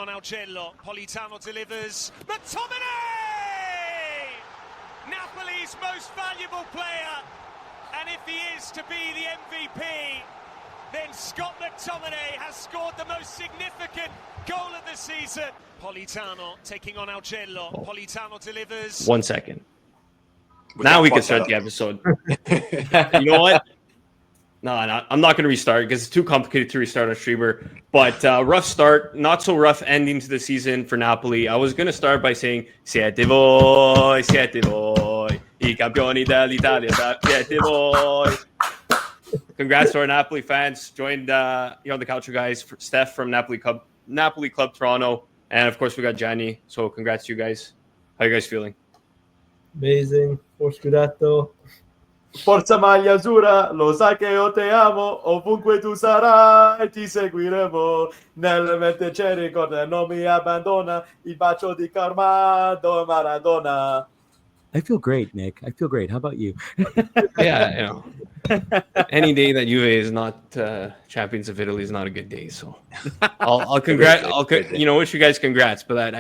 on Algello. Politano delivers. McTominay! Napoli's most valuable player. And if he is to be the MVP, then Scott McTominay has scored the most significant goal of the season. Politano taking on Algello. Politano delivers. 1 second. Now we can start the episode. You know what? No, I'm not going to restart because it's too complicated to restart on streamer. But rough start, not so rough ending to the season for Napoli. I was going to start by saying, siete voi, I campioni dell'Italia, siete voi. Congrats to our Napoli fans. Joined the Calcio guys, Stef from Napoli Club Toronto. And, of course, we got Gianni. So congrats to you guys. How are you guys feeling? Amazing. For Scudetto. Forza maglia azzurra, lo sai che io te amo, ovunque tu sarai ti seguiremo, nella mente c'è ricorda, non mi abbandona, il bacio di Armando Maradona. I feel great, Nick. I feel great. How about you? Yeah, any day that Juve is not champions of Italy is not a good day. So I'll wish you guys congrats, but that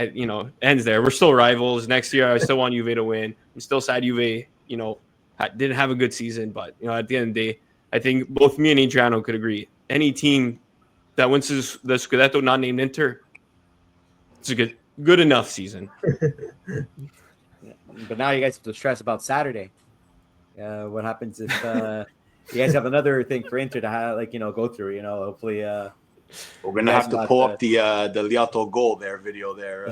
ends there. We're still rivals. Next year, I still want Juve to win. I'm still sad Juve, didn't have a good season, but at the end of the day, I think both me and Adriano could agree. Any team that wins the Scudetto, not named Inter, it's a good enough season. But now you guys have to stress about Saturday. What happens if you guys have another thing for Inter to go through? Hopefully. We're gonna have to pull up the Liato goal video there.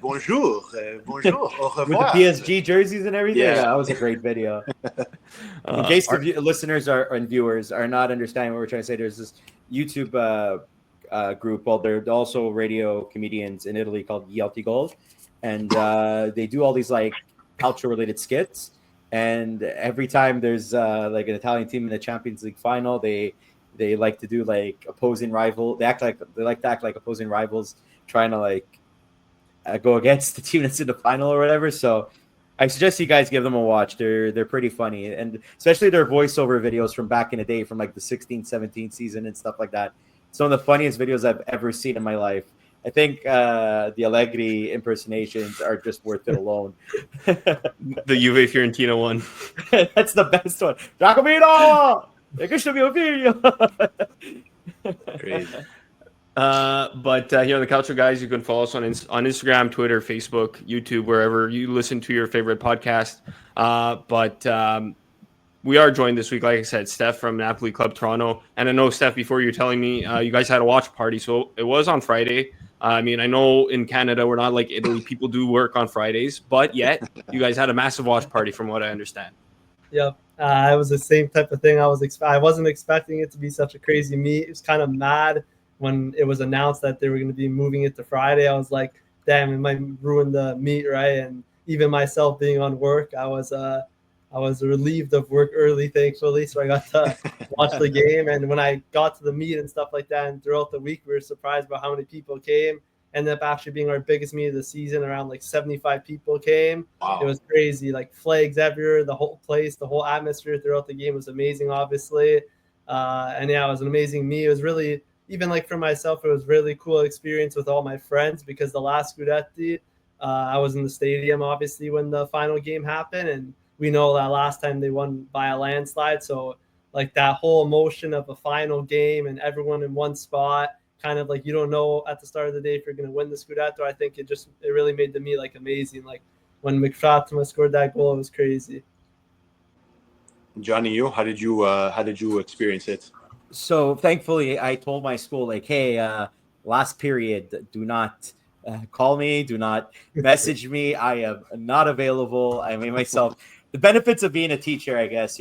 Bonjour, bonjour, au revoir. With the PSG jerseys and everything. Yeah, that was a great video. In case the listeners and viewers are not understanding what we're trying to say, there's this YouTube group. Well, they're also radio comedians in Italy called Gli Alti Gol, and they do all these culture-related skits. And every time there's an Italian team in the Champions League final, they like to do opposing rival. They like to act like opposing rivals, trying to go against the team that's in the final or whatever. So I suggest you guys give them a watch. They're pretty funny, and especially their voiceover videos from back in the day, from the 16-17 season and stuff like that. Some of the funniest videos I've ever seen in my life. I think the Allegri impersonations are just worth it alone. The Juve Fiorentina one. That's the best one. Giacomino! Crazy. But the Calcio guys, you can follow us on Instagram, Twitter, Facebook, YouTube, wherever you listen to your favorite podcast. But we are joined this week, like I said, Stef from Napoli Club Toronto. And I know, Stef, before you were telling me you guys had a watch party. So it was on Friday. I know in Canada, we're not like Italy. People do work on Fridays. But yet, you guys had a massive watch party from what I understand. Yep. It was the same type of thing. I wasn't expecting it to be such a crazy meet. It was kind of mad when it was announced that they were going to be moving it to Friday. I was like, damn, it might ruin the meet, right? And even myself being on work, I was relieved of work early, thankfully. So I got to watch the game. And when I got to the meet and stuff like that, and throughout the week, we were surprised by how many people came. Ended up actually being our biggest meet of the season. Around 75 people came. Wow. It was crazy, flags everywhere. The whole place, the whole atmosphere throughout the game was amazing, obviously. And yeah, it was an amazing meet. It was really, even for myself, it was really cool experience with all my friends, because the last Scudetti, I was in the stadium, obviously, when the final game happened. And we know that last time they won by a landslide. So that whole emotion of a final game and everyone in one spot, kind of you don't know at the start of the day if you're going to win the Scudetto. I think it really made the meet amazing. When McFatima scored that goal, it was crazy. Johnny, how did you experience it? So thankfully, I told my school hey, last period, do not call me, do not message me. I am not available. I made myself the benefits of being a teacher, I guess.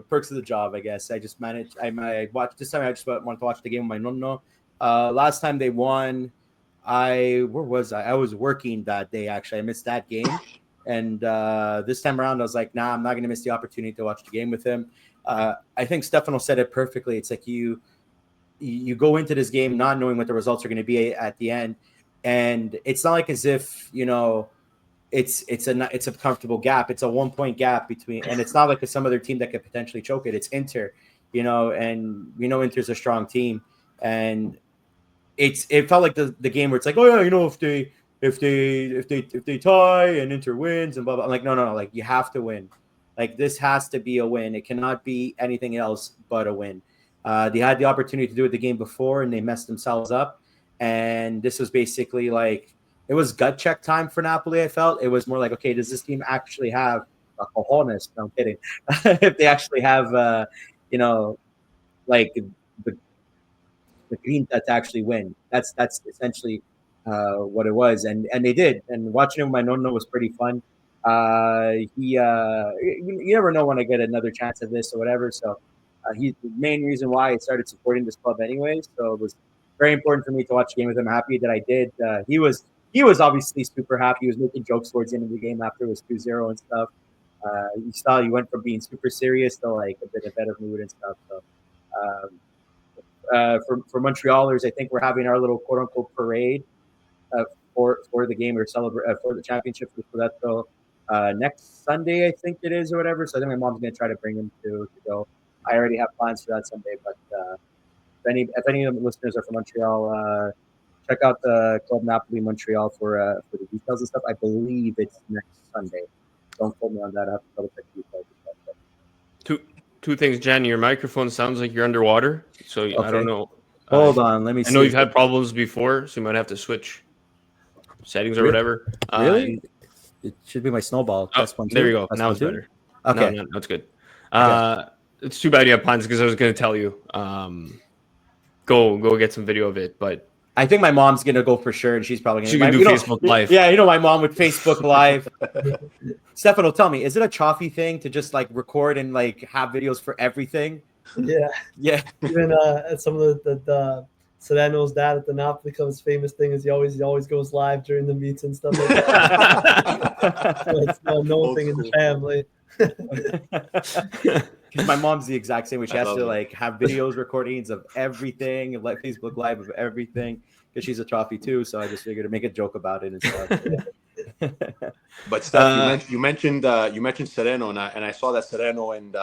Perks of the job, I guess. I just managed. I watched this time. I just wanted to watch the game with my nonno. Last time they won, where was I? I was working that day. Actually, I missed that game. And this time around, I was like, nah, I'm not going to miss the opportunity to watch the game with him. I think Stefano said it perfectly. It's you go into this game not knowing what the results are going to be at the end, and it's not as if it's a comfortable gap. It's a 1 point gap between, and it's not like some other team that could potentially choke it. It's Inter, and we know Inter's a strong team, and it felt like the game where it's like, oh yeah, you know, if they tie and Inter wins and blah blah. I'm like, no, like you have to win. Like this has to be a win. It cannot be anything else but a win. They had the opportunity to do it the game before and they messed themselves up. And this was basically like it was gut check time for Napoli. I felt it was more like, okay, does this team actually have a cojones? No, I'm kidding. If they actually have, like the grinta to actually win. That's essentially what it was, and they did. And watching him with my nonno was pretty fun. You never know when I get another chance of this or whatever. So he's the main reason why I started supporting this club anyway. So it was very important for me to watch the game with him. Happy that I did. He was obviously super happy. He was making jokes towards the end of the game after it was 2-0 and stuff. You saw he went from being super serious to like a bit of better mood and stuff. So for Montrealers, I think we're having our little quote unquote parade for the game or celebrate for the championship for Scudetto next Sunday, I think it is or whatever. So I think my mom's gonna try to bring him to go. I already have plans for that Sunday, but if any of the listeners are from Montreal, check out the Club Napoli Montreal for the details and stuff. I believe it's next Sunday. Don't quote me on that. I have to double check the details. Two things, Jen. Your microphone sounds like you're underwater, so okay. I don't know. Hold on, let me see. I know you've had problems before, so you might have to switch settings or whatever. Really? It should be my snowball. There you go. Now it's better. Okay. No, that's good. It's too bad you have plans because I was going to tell you. Go get some video of it, but I think my mom's gonna go for sure, and she's probably gonna do Facebook Live. Yeah, my mom with Facebook Live. Stefano, tell me, is it a Chaffee thing to just like record and like have videos for everything? Yeah. Even some of the Sereno's dad at the Napoli Club's famous thing is he always goes live during the meets and stuff like that. So it's a known thing in the family. My mom's the exact same way. She has to like have videos, recordings of everything, and like Facebook Live of everything, because she's a trophy too. So I just figured to make a joke about it and stuff. But Steph, you mentioned Sereno, and I saw that Sereno and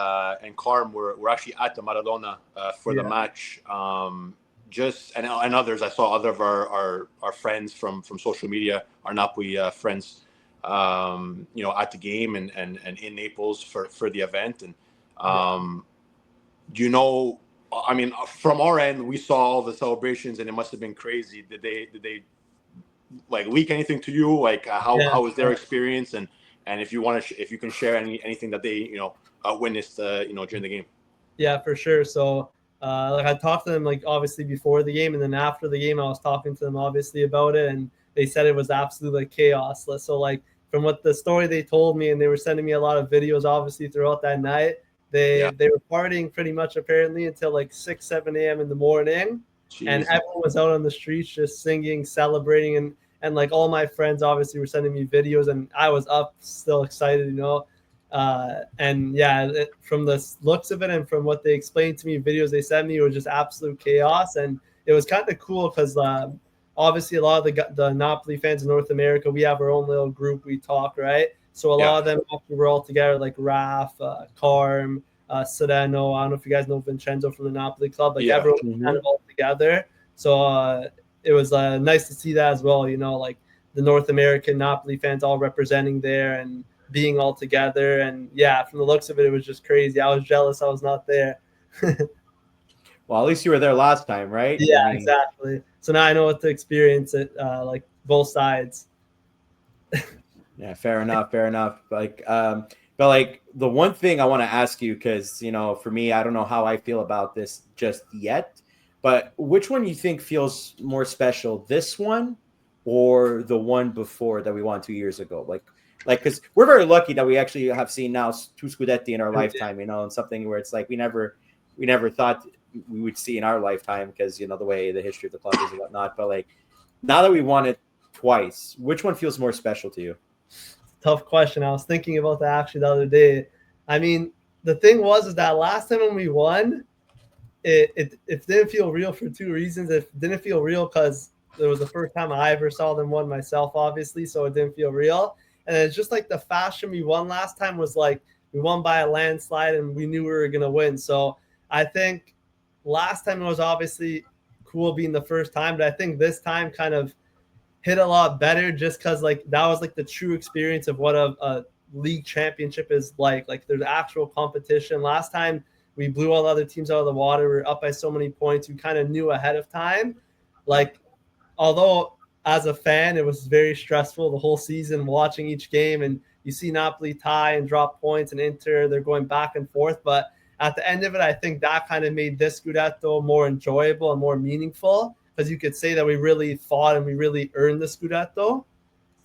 Carm were actually at the Maradona for the match. And others, I saw other of our friends from social media, our Napoli friends, at the game and in Naples for the event. And from our end, we saw all the celebrations and it must have been crazy. Did they like leak anything to you? Like how was their experience? And if you can share anything that they witnessed during the game. Yeah, for sure. So I talked to them like obviously before the game, and then after the game I was talking to them obviously about it, and they said it was absolutely chaos. So like from what the story they told me, and they were sending me a lot of videos obviously throughout that night, they were partying pretty much apparently until like 6-7 a.m. in the morning. Jeez. And everyone was out on the streets just singing, celebrating, and like all my friends obviously were sending me videos, and I was up still excited, from the looks of it and from what they explained to me, videos they sent me, it was just absolute chaos. And it was kind of cool because obviously a lot of the Napoli fans in North America, we have our own little group, we talk, right? So a lot of them actually were all together, like Raf, Carm, Sereno. I don't know if you guys know Vincenzo from the Napoli Club. Like everyone was kind of all together. So it was nice to see that as well, like the North American Napoli fans all representing there and being all together. And from the looks of it, it was just crazy. I was jealous I was not there. Well, at least you were there last time, right? Yeah, exactly. So now I know what to experience it, like both sides. Yeah, fair enough. Like, but like the one thing I want to ask you, because for me, I don't know how I feel about this just yet, but which one you think feels more special, this one or the one before that we won 2 years ago? Like, because we're very lucky that we actually have seen now 2 Scudetti in our lifetime, and something where it's like we never thought we would see in our lifetime because the way the history of the club is and whatnot. But like now that we won it twice, which one feels more special to you? Tough question. I was thinking about that actually the other day. I mean, the thing is that last time when we won, it didn't feel real for two reasons. It didn't feel real because it was the first time I ever saw them win myself, obviously, so it didn't feel real. And it's just like the fashion we won last time was like we won by a landslide and we knew we were going to win. So I think last time it was obviously cool being the first time, but I think this time kind of hit a lot better just because like that was like the true experience of what a league championship is like. Like there's actual competition. Last time we blew all the other teams out of the water. We were up by so many points. We kind of knew ahead of time. Like, although as a fan, it was very stressful the whole season watching each game, and you see Napoli tie and drop points, and Inter, they're going back and forth. But at the end of it, I think that kind of made this Scudetto more enjoyable and more meaningful because you could say that we really fought and we really earned the Scudetto.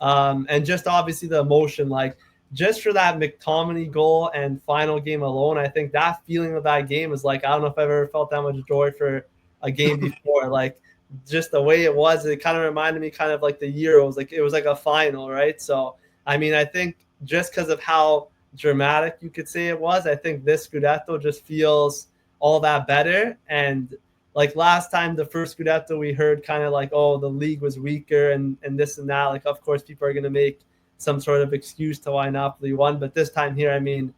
And just obviously the emotion, like just for that McTominay goal and final game alone, I think that feeling of that game is like, I don't know if I've ever felt that much joy for a game before. Like just the way it was, it kind of reminded me kind of like the Euros, like it was like a final, right? So, I mean, I think just because of how dramatic you could say it was, I think this Scudetto just feels all that better. And like last time, the first Scudetto, we heard kind of like, oh, the league was weaker and this and that. Like, of course, people are going to make some sort of excuse to why Napoli won. But this time here, I mean,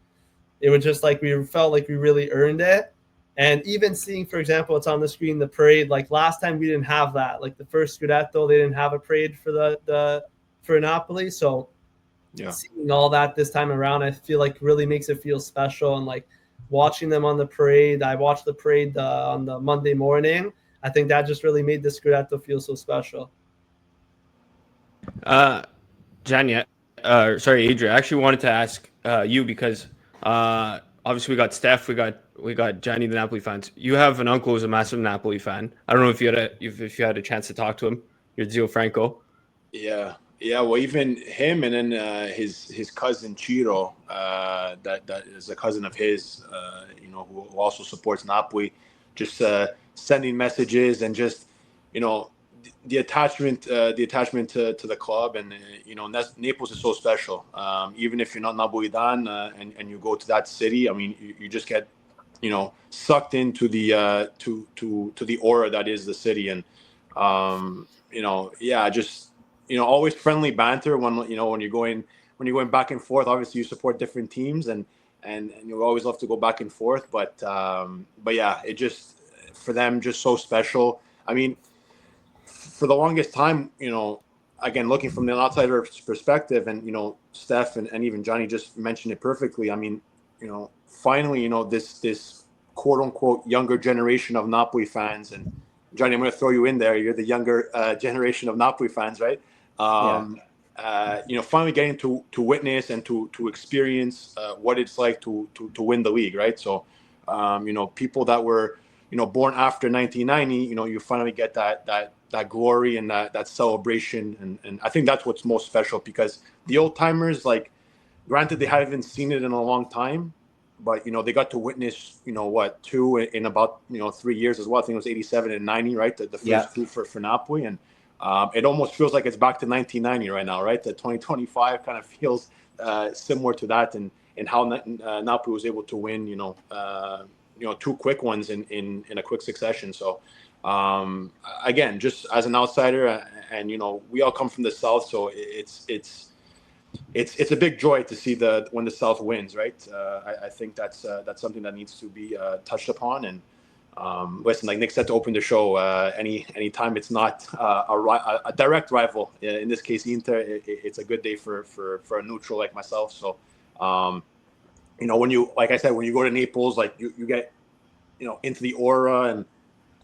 it was just like we felt like we really earned it. And even seeing, for example, it's on the screen, the parade. Like last time, we didn't have that. Like the first Scudetto, they didn't have a parade for for Napoli. So seeing all that this time around, I feel like really makes it feel special. And like watching them on the parade, I watched the parade on the Monday morning. I think that just really made the Scudetto feel so special. Adrian, I actually wanted to ask you because obviously we got Stef, we got Gianni, the Napoli fans. You have an uncle who's a massive Napoli fan. I don't know if you had a chance to talk to him. Your Zio Franco. Yeah. Well, even him, and then his cousin Ciro, that is a cousin of his, who also supports Napoli, just sending messages and just, the attachment to the club, and and that's, Naples is so special. Even if you're not Napolitan and you go to that city, I mean, you just get sucked into the to the aura that is the city, and just always friendly banter when you're going back and forth. Obviously, you support different teams, and you always love to go back and forth. But yeah, it just, for them, just so special. I mean, for the longest time, again, looking from the outsider's perspective, and Steph and even Johnny just mentioned it perfectly. I mean, finally, this quote unquote younger generation of Napoli fans, and Johnny, I'm going to throw you in there. You're the younger generation of Napoli fans, right? Finally getting to witness and to experience what it's like to win the league, right? So, people that were born after 1990, you finally get that glory and that celebration, and I think that's what's most special, because the old timers, like, granted, they haven't seen it in a long time, but they got to witness two in about 3 years as well. I think it was 87 and 90, right? The first two for Napoli, and it almost feels like it's back to 1990 right now, right? The 2025 kind of feels similar to that, and how Napoli was able to win two quick ones in a quick succession. So again, just as an outsider, and we all come from the South, so it's a big joy to see when the South wins, right? I think that's something that needs to be touched upon. And listen, like Nick said to open the show, any time it's not a direct rival, in this case Inter, it's a good day for a neutral like myself. So when you, like I said, when you go to Naples, like you get into the aura. And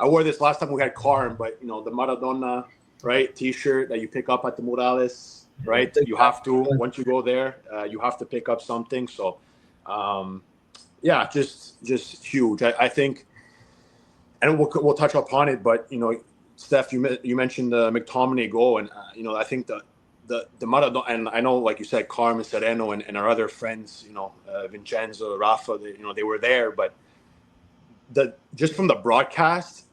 I wore this last time we had Carm, but the Maradona, right, T-shirt that you pick up at the Murales, right? You have to, once you go there, you have to pick up something. So just huge. I think, and we'll touch upon it, but Steph, you mentioned the McTominay goal, and I think the Maradona, and I know, like you said, Carm and Sereno and our other friends, Vincenzo, Rafa, they were there, but just from the broadcast,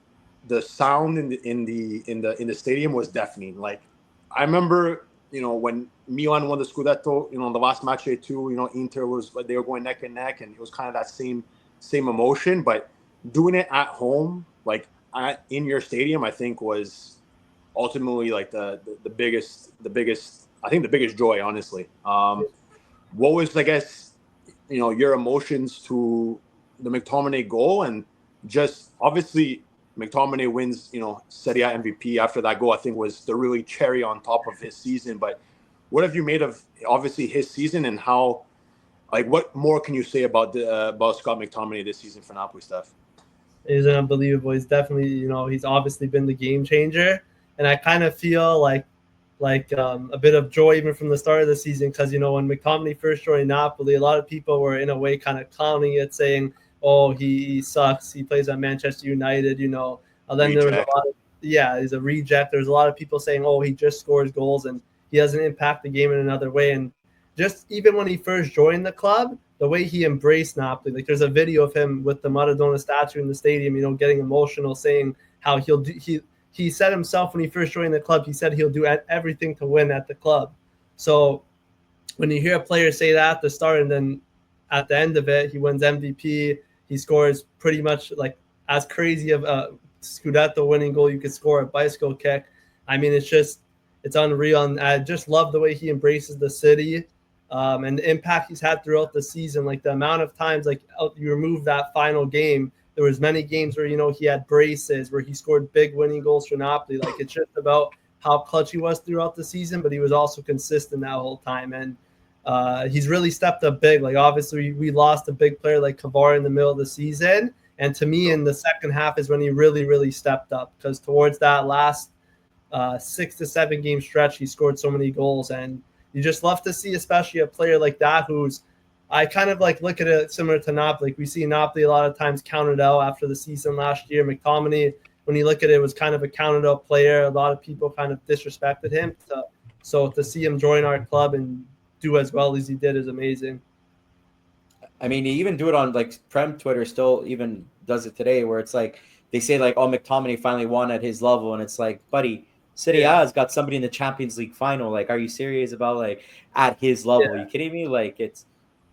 the sound in the stadium was deafening. Like, I remember, when Milan won the Scudetto, the last matchday too, Inter they were going neck and neck, and it was kind of that same emotion. But doing it at home, like in your stadium, I think was ultimately like the biggest, I think the biggest joy, honestly. What was, I guess, your emotions to the McTominay goal, and just obviously McTominay wins, Serie A MVP after that goal, I think was the really cherry on top of his season. But what have you made of obviously his season, and how, like, what more can you say about Scott McTominay this season for Napoli, Stef? He's unbelievable. He's definitely, he's obviously been the game changer, and I kind of feel like a bit of joy even from the start of the season, because when McTominay first joined Napoli, a lot of people were in a way kind of clowning it, saying, "Oh, he sucks. He plays at Manchester United." And then there was a lot of he's a reject. There's a lot of people saying, "Oh, he just scores goals and he doesn't impact the game in another way." And just even when he first joined the club, the way he embraced Napoli, like there's a video of him with the Maradona statue in the stadium, getting emotional, saying how he said himself when he first joined the club, he said he'll do everything to win at the club. So when you hear a player say that at the start, and then at the end of it, he wins MVP, he scores pretty much like as crazy of a Scudetto winning goal you could score, a bicycle kick. I mean, it's unreal. And I just love the way he embraces the city. And the impact he's had throughout the season, like the amount of times, like you remove that final game, there was many games where he had braces, where he scored big winning goals for Napoli. Like it's just about how clutch he was throughout the season, but he was also consistent that whole time. And he's really stepped up big. Like obviously we lost a big player like Kvara in the middle of the season, and to me in the second half is when he really, really stepped up, because towards that last 6 to 7 game stretch, he scored so many goals. And you just love to see, especially a player like that, who's, I kind of like look at it similar to Napoli. Like we see Napoli a lot of times counted out after the season last year. McTominay, when you look at it, was kind of a counted out player. A lot of people kind of disrespected him. So to see him join our club and do as well as he did is amazing. I mean, he even do it on like Prem Twitter, still even does it today, where it's like they say like, "Oh, McTominay finally won at his level," and it's like, buddy, Serie A has got somebody in the Champions League final. Like, are you serious about like at his level? Yeah. Are you kidding me? Like, it's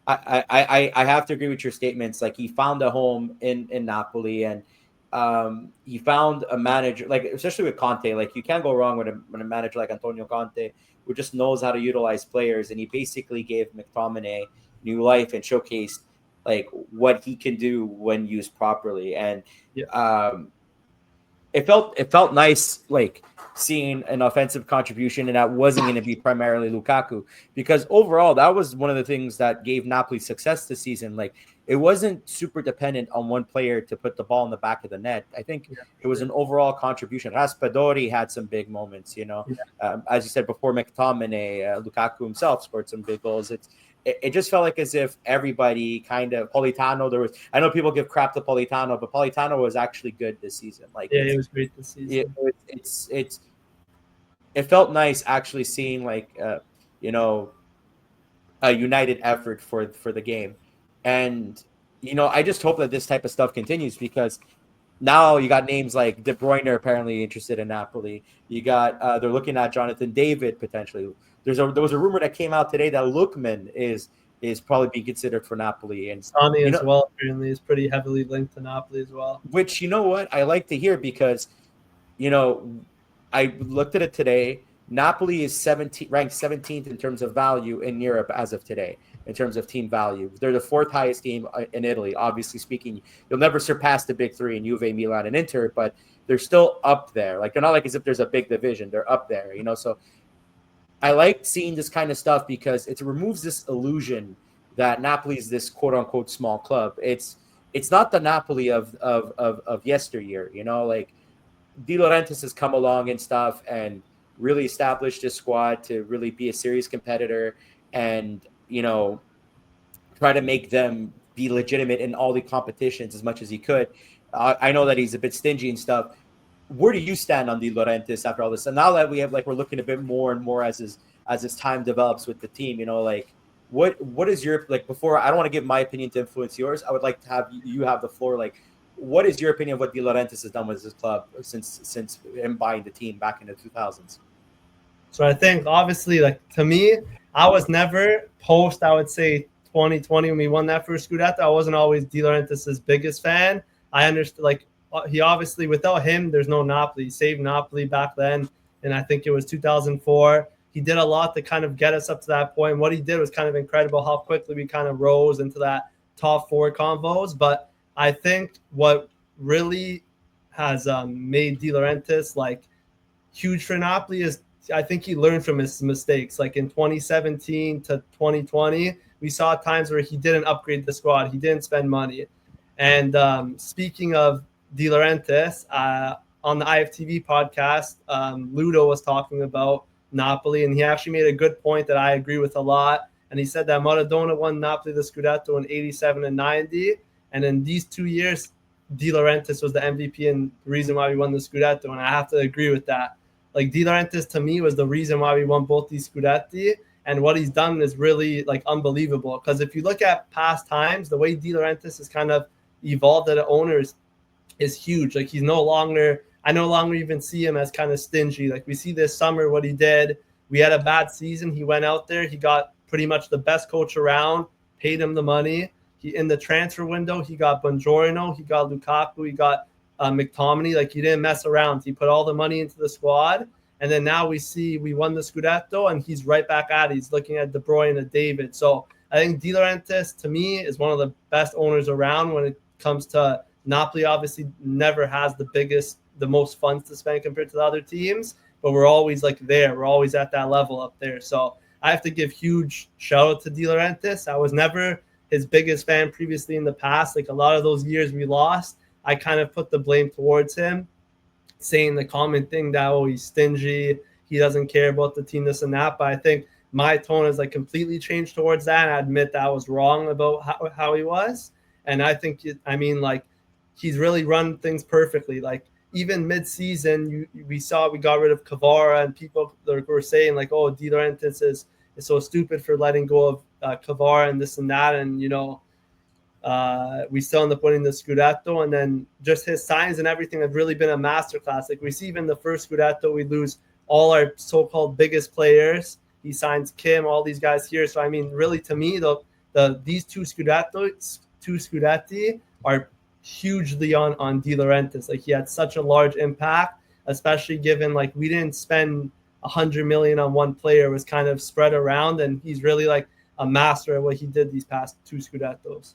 I have to agree with your statements. Like, he found a home in Napoli, and he found a manager, like especially with Conte. Like, you can't go wrong with a manager like Antonio Conte, who just knows how to utilize players, and he basically gave McTominay new life and showcased like what he can do when used properly. And it felt nice, like seeing an offensive contribution, and that wasn't going to be primarily Lukaku, because overall that was one of the things that gave Napoli success this season. Like, it wasn't super dependent on one player to put the ball in the back of the net. I think it was an overall contribution. Raspadori had some big moments, as you said before, McTominay, Lukaku himself scored some big goals. It just felt like as if everybody kind of, Politano, I know people give crap to Politano, but Politano was actually good this season. Like, he was great this season. It felt nice actually seeing like a united effort for the game. And I just hope that this type of stuff continues, because now you got names like De Bruyne apparently interested in Napoli. You got they're looking at Jonathan David potentially. There was a rumor that came out today that Lookman is probably being considered for Napoli, and Sani as well apparently is pretty heavily linked to Napoli as well. Which, you know what, I like to hear, because I looked at it today. Napoli is ranked 17th in terms of value in Europe as of today, in terms of team value. They're the 4th highest team in Italy. Obviously speaking, you'll never surpass the big 3 in Juve, Milan, and Inter, but they're still up there. Like, they're not like as if there's a big division. They're up there, So I like seeing this kind of stuff, because it removes this illusion that Napoli is this quote unquote small club. It's not the Napoli of yesteryear. Like, De Laurentiis has come along and stuff and really established his squad to really be a serious competitor, and try to make them be legitimate in all the competitions as much as he could. I know that he's a bit stingy and stuff. Where do you stand on De Laurentiis after all this? And now that we're looking a bit more and more as his time develops with the team, like, what is your, like, before, I don't want to give my opinion to influence yours. I would like to have you have the floor. Like, what is your opinion of what De Laurentiis has done with his club since him buying the team back in the 2000s? So I think, obviously, like, to me, I was never post, I would say 2020 when we won that first Scudetto, I wasn't always De Laurentiis' biggest fan. I understood, like, he obviously, without him, there's no Napoli. He saved Napoli back then, and I think it was 2004. He did a lot to kind of get us up to that point. What he did was kind of incredible, how quickly we kind of rose into that top 4 combos. But I think what really has made De Laurentiis like huge for Napoli is I think he learned from his mistakes. Like in 2017 to 2020, we saw times where he didn't upgrade the squad, he didn't spend money. And speaking of De Laurentiis, on the IFTV podcast, Ludo was talking about Napoli, and he actually made a good point that I agree with a lot. And he said that Maradona won Napoli the Scudetto in 87 and 90. And in these 2 years, De Laurentiis was the MVP and the reason why we won the Scudetto. And I have to agree with that. Like De Laurentiis to me was the reason why we won both these Scudetti. And what he's done is really like unbelievable. Because if you look at past times, the way De Laurentiis has kind of evolved as an owner is huge. Like he's I no longer even see him as kind of stingy. Like we see this summer what he did. We had a bad season. He went out there. He got pretty much the best coach around, paid him the money. In the transfer window, he got Buongiorno, he got Lukaku, he got McTominay. Like he didn't mess around. He put all the money into the squad. And then now we won the Scudetto, and he's right back at it. He's looking at De Bruyne and David. So I think De Laurentiis, to me, is one of the best owners around when it comes to Napoli. Obviously, never has the most funds to spend compared to the other teams, but we're always like there. We're always at that level up there. So I have to give huge shout out to De Laurentiis. I was never his biggest fan previously in the past. Like a lot of those years we lost, I kind of put the blame towards him, saying the common thing that, oh, he's stingy, he doesn't care about the team, this and that. But I think my tone has like completely changed towards that. And I admit that I was wrong about how he was. And I think, he's really run things perfectly. Like even mid-season, we got rid of Kvara, and people were saying like, oh, De Laurentiis is so stupid for letting go of Kvara and this and that. And, we still end up winning the Scudetto, and then just his signs and everything have really been a masterclass. Like we see even the first Scudetto, we lose all our so-called biggest players. He signs Kim, all these guys here. So I mean, really, to me, these two Scudetti are hugely on De Laurentiis. Like he had such a large impact, especially given like we didn't spend 100 million on one player. It was kind of spread around, and he's really like a master at what he did these past two Scudettos.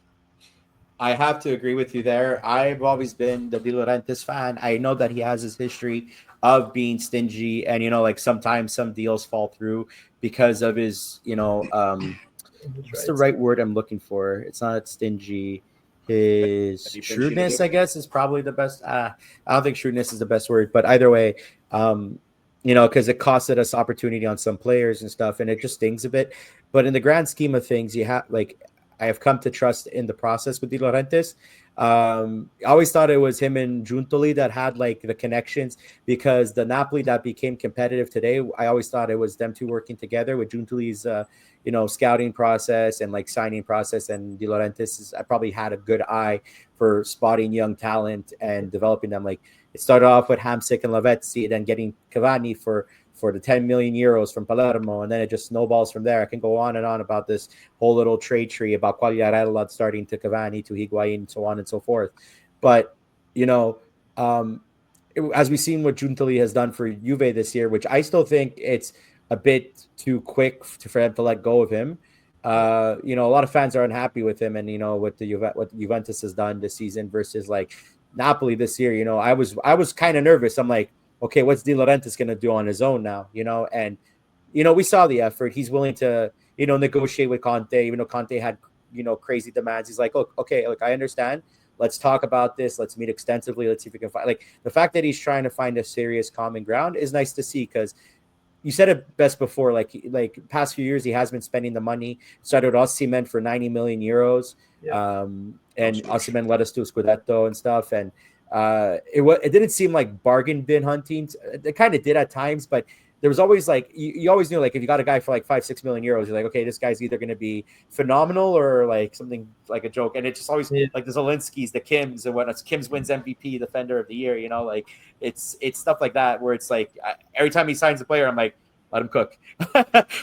I have to agree with you there. I've always been the De Laurentiis fan. I know that he has his history of being stingy, and like sometimes some deals fall through because of his what's the right word I'm looking for? It's not stingy. His shrewdness, I guess, is probably the best. I don't think shrewdness is the best word, but either way, because it costed us opportunity on some players and stuff, and it just stings a bit. But in the grand scheme of things, I have come to trust in the process with De Laurentiis. I always thought it was him and Giuntoli that had like the connections, because the Napoli that became competitive today, I always thought it was them two working together with Giuntoli's scouting process and like signing process, and De Laurentiis I probably had a good eye for spotting young talent and developing them. Like it started off with Hamsik and Lavezzi, then getting Cavani for the 10 million euros from Palermo, and then it just snowballs from there. I can go on and on about this whole little trade tree about Quagliarella starting to Cavani to Higuain, so on and so forth. But as we've seen what Giuntoli has done for Juve this year, which I still think it's a bit too quick for them to let go of him. A lot of fans are unhappy with him, and what Juventus has done this season versus like Napoli this year. I was kind of nervous. I'm like, okay, what's De Laurentiis going to do on his own now? And we saw the effort. He's willing to negotiate with Conte, even though Conte had crazy demands. He's like, oh, okay, look, I understand. Let's talk about this. Let's meet extensively. Let's see if we can find, like, the fact that he's trying to find a serious common ground is nice to see, because you said it best before, like past few years, he has been spending the money. Started with Osimhen for 90 million euros. Yeah. And Osimhen led us to a Scudetto and stuff. And it didn't seem like bargain bin hunting. It kind of did at times, but there was always like, you always knew, like, if you got a guy for like 5-6 million euros, you're like, okay, this guy's either going to be phenomenal or like something like a joke. And it's just always like the Zelinskis, the Kims, and whatnot. Kims wins MVP, defender of the year, like it's stuff like that, where it's like every time he signs a player, I'm like, let him cook.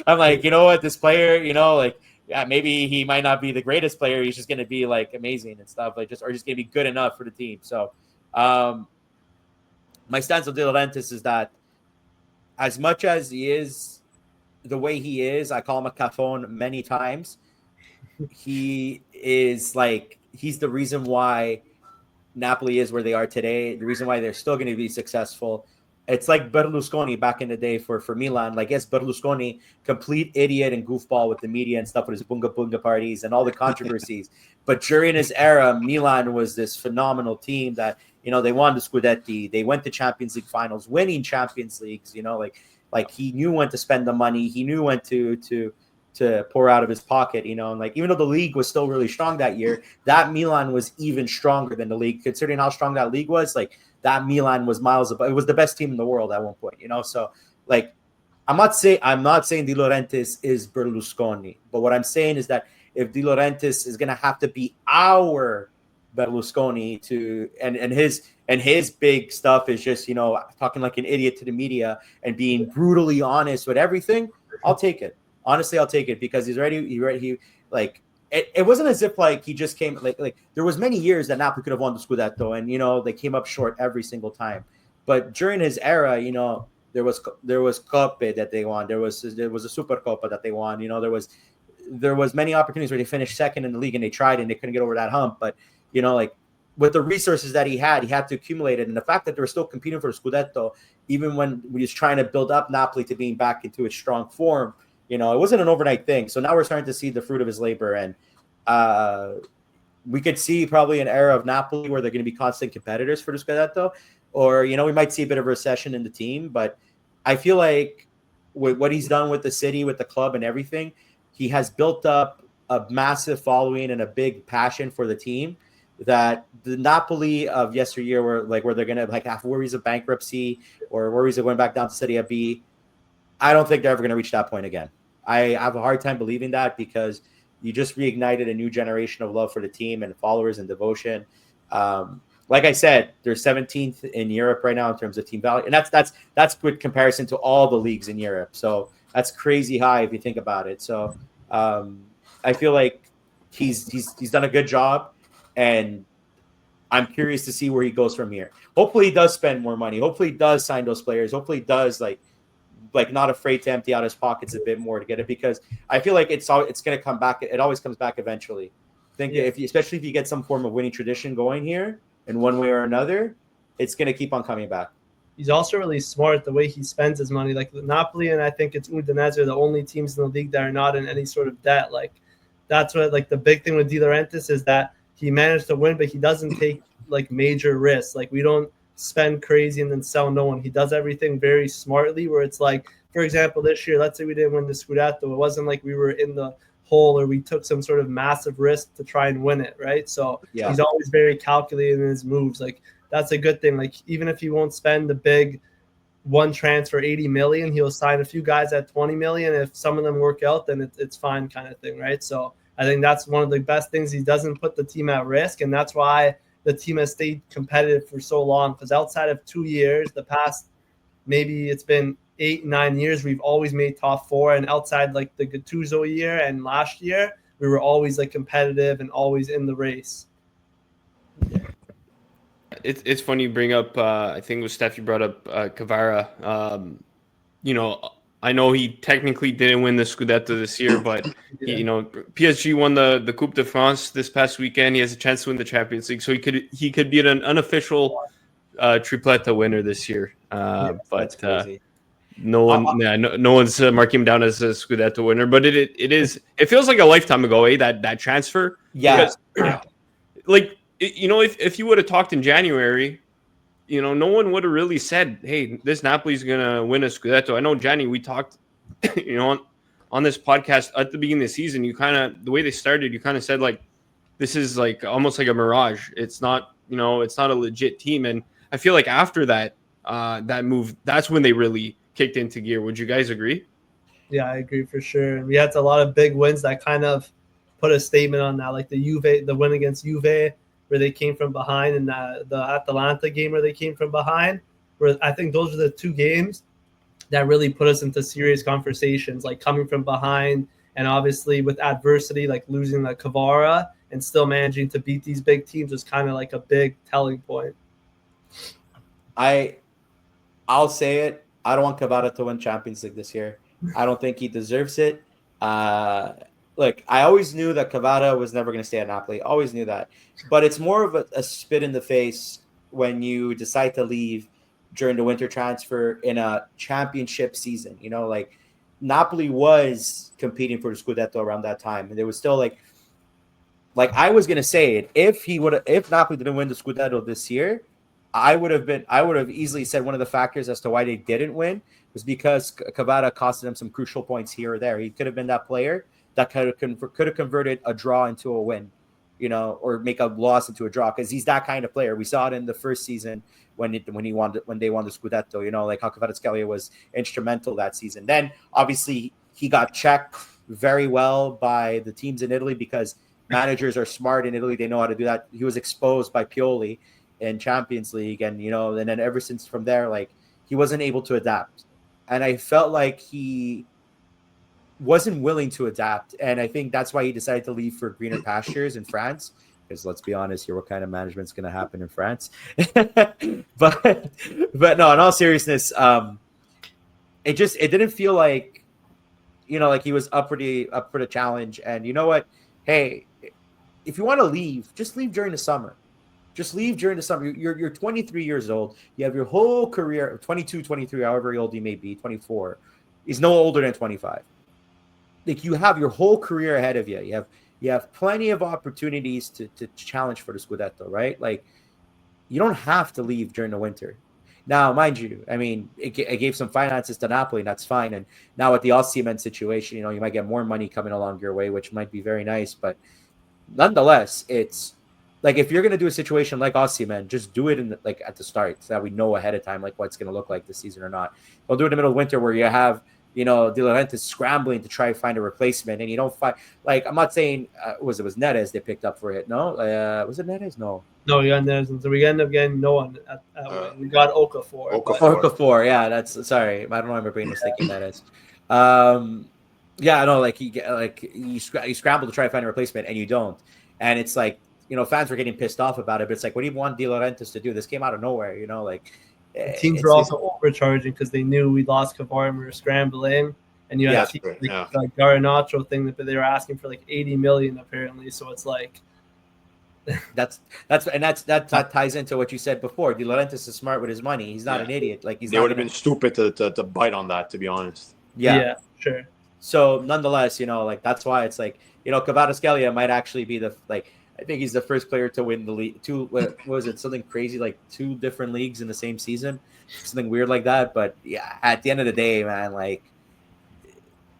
I'm like, you know what, this player, like, yeah, maybe he might not be the greatest player. He's just going to be like amazing and stuff, like just going to be good enough for the team. So my stance on De Laurentiis is that, as much as he is the way he is, I call him a cafone many times. He is like, he's the reason why Napoli is where they are today, the reason why they're still going to be successful, it's like Berlusconi back in the day for Milan. Like, yes, Berlusconi, complete idiot and goofball with the media and stuff with his bunga bunga parties and all the controversies. But during his era, Milan was this phenomenal team that, they won the Scudetti. They went to Champions League finals, winning Champions Leagues, like he knew when to spend the money. He knew when to pour out of his pocket, and like, even though the league was still really strong that year, that Milan was even stronger than the league, considering how strong that league was. Like, that Milan was miles above. It was the best team in the world at one point, So, like, I'm not saying De Laurentiis is Berlusconi, but what I'm saying is that if De Laurentiis is going to have to be our Berlusconi and his big stuff is just, talking like an idiot to the media and being brutally honest with everything, I'll take it. Honestly, I'll take it, because it wasn't as if like he just came like there was many years that Napoli could have won the Scudetto, and they came up short every single time. But during his era, there was Coppe that they won. There was a Supercoppa that they won. There was many opportunities where they finished second in the league and they tried and they couldn't get over that hump. But like, with the resources that he had to accumulate it, and the fact that they were still competing for the Scudetto, even when he was trying to build up Napoli to being back into its strong form. It wasn't an overnight thing. So now we're starting to see the fruit of his labor. And we could see probably an era of Napoli where they're going to be constant competitors for the Scudetto. Or, we might see a bit of a recession in the team. But I feel like with what he's done with the city, with the club and everything, he has built up a massive following and a big passion for the team that the Napoli of yesteryear where they're going to have worries of bankruptcy or worries of going back down to Serie B. I don't think they're ever going to reach that point again. I have a hard time believing that, because you just reignited a new generation of love for the team and followers and devotion. Like I said, they're 17th in Europe right now in terms of team value, and that's good comparison to all the leagues in Europe. So that's crazy high if you think about it. So I feel like he's done a good job, and I'm curious to see where he goes from here. Hopefully, he does spend more money. Hopefully, he does sign those players. Hopefully, he does like not afraid to empty out his pockets a bit more to get it, because I feel like it's going to come back. It always comes back eventually. Especially if you get some form of winning tradition going here in one way or another, it's going to keep on coming back. He's also really smart the way he spends his money. Like Napoli, and I think it's Udinese are the only teams in the league that are not in any sort of debt. Like, that's what, like, the big thing with De Laurentiis is that he managed to win, but he doesn't take like major risks. Like, we don't spend crazy and then sell no one. He does everything very smartly, where it's like, for example, this year, let's say we didn't win the Scudetto. It wasn't like we were in the hole or we took some sort of massive risk to try and win it, right? So He's always very calculated in his moves. Like, that's a good thing. Like, even if he won't spend the big one transfer 80 million, he'll sign a few guys at 20 million. If some of them work out, then it's fine, kind of thing, right? So I think that's one of the best things. He doesn't put the team at risk, and that's why the team has stayed competitive for so long, because outside of 2 years, the past, maybe it's been 8-9 years, we've always made top four. And outside like the Gattuso year and last year, we were always like competitive and always in the race. It's funny you bring up, I think it was Stef, you brought up Kvara. I know he technically didn't win the Scudetto this year, but PSG won the Coupe de France this past weekend. He has a chance to win the Champions League, so he could be an unofficial tripletta winner this year. But no one's marking him down as a Scudetto winner. But it feels like a lifetime ago, that transfer. Yeah, because, if you would have talked in January, no one would have really said, hey, this Napoli's going to win a Scudetto. I know, Gianni, we talked, on this podcast at the beginning of the season, the way they started, you kind of said, like, this is like almost like a mirage. It's not, it's not a legit team. And I feel like after that move, that's when they really kicked into gear. Would you guys agree? Yeah, I agree for sure. We had a lot of big wins that kind of put a statement on that, like the win against Juve, where they came from behind, and the Atalanta game where they came from behind, where I think those are the two games that really put us into serious conversations, like coming from behind and obviously with adversity, like losing the Kvara and still managing to beat these big teams was kind of like a big telling point. I'll say it. I don't want Kvara to win Champions League this year. I don't think he deserves it. look, I always knew that Cavada was never going to stay at Napoli. Always knew that. But it's more of a spit in the face when you decide to leave during the winter transfer in a championship season. You know, like Napoli was competing for the Scudetto around that time. And there was still like I was going to say it. If Napoli didn't win the Scudetto this year, I would have easily said one of the factors as to why they didn't win was because Cavada costed them some crucial points here or there. He could have been that player that could have converted a draw into a win, you know, or make a loss into a draw, because he's that kind of player. We saw it in the first season when they won the Scudetto, you know, like how Kvaratskhelia was instrumental that season. Then obviously he got checked very well by the teams in Italy because managers are smart in Italy. They know how to do that. He was exposed by Pioli in Champions League, and you know, and then ever since from there, like he wasn't able to adapt, and I felt like he wasn't willing to adapt, and I think that's why he decided to leave for greener pastures in France. Because let's be honest here, what kind of management's going to happen in France? but no, in all seriousness, it didn't feel like, you know, like he was up for the challenge. And you know what? Hey, if you want to leave, just leave during the summer. Just leave during the summer. You're 23 years old. You have your whole career, 22, 23, however old you may be, 24. He's no older than 25. Like you have your whole career ahead of you. You have plenty of opportunities to challenge for the Scudetto, right? Like you don't have to leave during the winter. Now, mind you, I mean, it gave some finances to Napoli, and that's fine. And now with the Osimhen situation, you know, you might get more money coming along your way, which might be very nice. But nonetheless, it's like if you're going to do a situation like Osimhen, just do it at the start so that we know ahead of time like what's going to look like this season or not. Don't do it in the middle of winter where you have, you know, De Laurentiis scrambling to try to find a replacement, and you don't find, like, I'm not saying it was Neres they picked up for it. No, was it Neres? No, we got Neres, and so we ended up getting no one. We got Okafor. Okafor, yeah, that's sorry. I don't know why my brain was thinking Neres. Yeah, no, like you scramble to try to find a replacement, and you don't, and it's like, you know, fans were getting pissed off about it, but it's like, what do you want De Laurentiis to do? This came out of nowhere, you know, like. Teams were also overcharging because they knew we lost Cavara and we were scrambling. And you had like Garnacho thing that they were asking for like 80 million apparently. So it's like that ties into what you said before. De Laurentiis is smart with his money. He's not an idiot. Like they would have been stupid to bite on that, to be honest. Yeah, sure. So nonetheless, you know, like that's why it's like, you know, Kvaratskhelia might actually be I think he's the first player to win the league. What was it? Something crazy, like 2 different leagues in the same season, something weird like that. But yeah, at the end of the day, man, like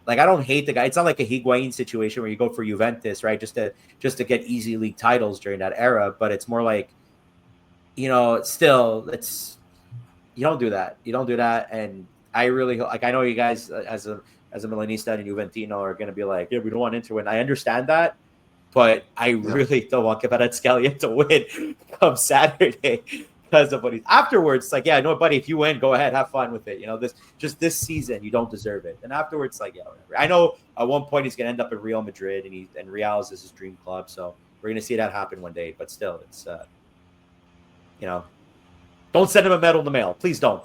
I don't hate the guy. It's not like a Higuain situation where you go for Juventus, right? Just to get easy league titles during that era. But it's more like, you know, still, you don't do that. You don't do that. And I really like. I know you guys as a Milanista and Juventino are going to be like, yeah, we don't want Inter to win. I understand that. But I really don't want Kvaratskhelia to win come Saturday because of what he's afterwards. Like, yeah, no, buddy, if you win, go ahead, have fun with it. You know, this season, you don't deserve it. And afterwards, like, yeah, whatever. I know at one point he's gonna end up at Real Madrid, and Real is his dream club. So we're gonna see that happen one day. But still, it's you know, don't send him a medal in the mail, please don't.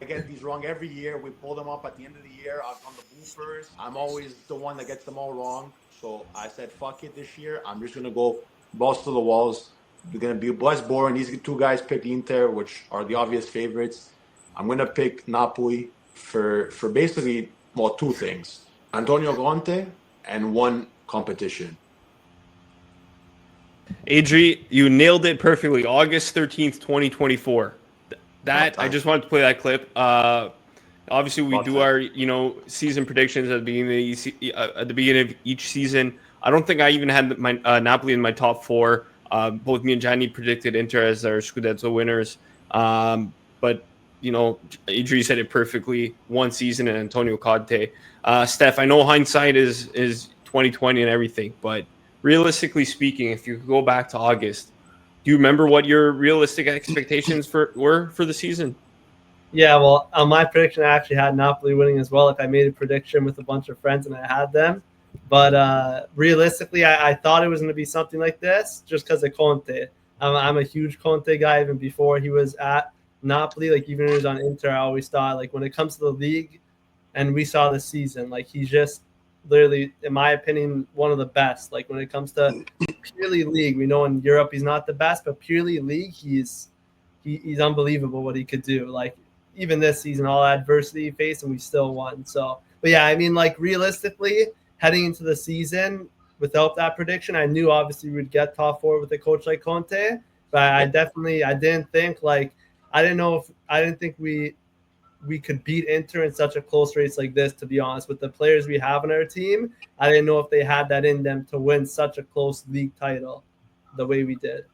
I get these wrong every year. We pull them up at the end of the year on the bloopers. I'm always the one that gets them all wrong. So I said, fuck it this year. I'm just going to go balls to the walls. They're going to be less boring. These 2 guys picked Inter, which are the obvious favorites. I'm going to pick Napoli for basically, 2 things. Antonio Conte and 1 competition. Adri, you nailed it perfectly. August 13th, 2024. I just wanted to play that clip. Obviously, we do our season predictions at the beginning of each season. I don't think I even had my Napoli in my top 4. Both me and Gianni predicted Inter as our Scudetto winners. But you know, Adri said it perfectly. 1 season and Antonio Conte. Steph, I know hindsight is 2020 and everything, but realistically speaking, if you go back to August, do you remember what your realistic expectations were for the season? Yeah, well, on my prediction, I actually had Napoli winning as well. If I made a prediction with a bunch of friends and I had them, but realistically, I thought it was going to be something like this just because of Conte. I'm a huge Conte guy. Even before he was at Napoli, like even when he was on Inter, I always thought like when it comes to the league, and we saw the season, like he's just literally, in my opinion, one of the best. Like when it comes to purely league, we know in Europe he's not the best, but purely league, he's unbelievable what he could do. Like even this season, all adversity he faced, and we still won. So, but yeah, I mean, like realistically, heading into the season without that prediction, I knew obviously we'd get top 4 with a coach like Conte, but I didn't think we could beat Inter in such a close race like this, to be honest. With the players we have on our team, I didn't know if they had that in them to win such a close league title the way we did.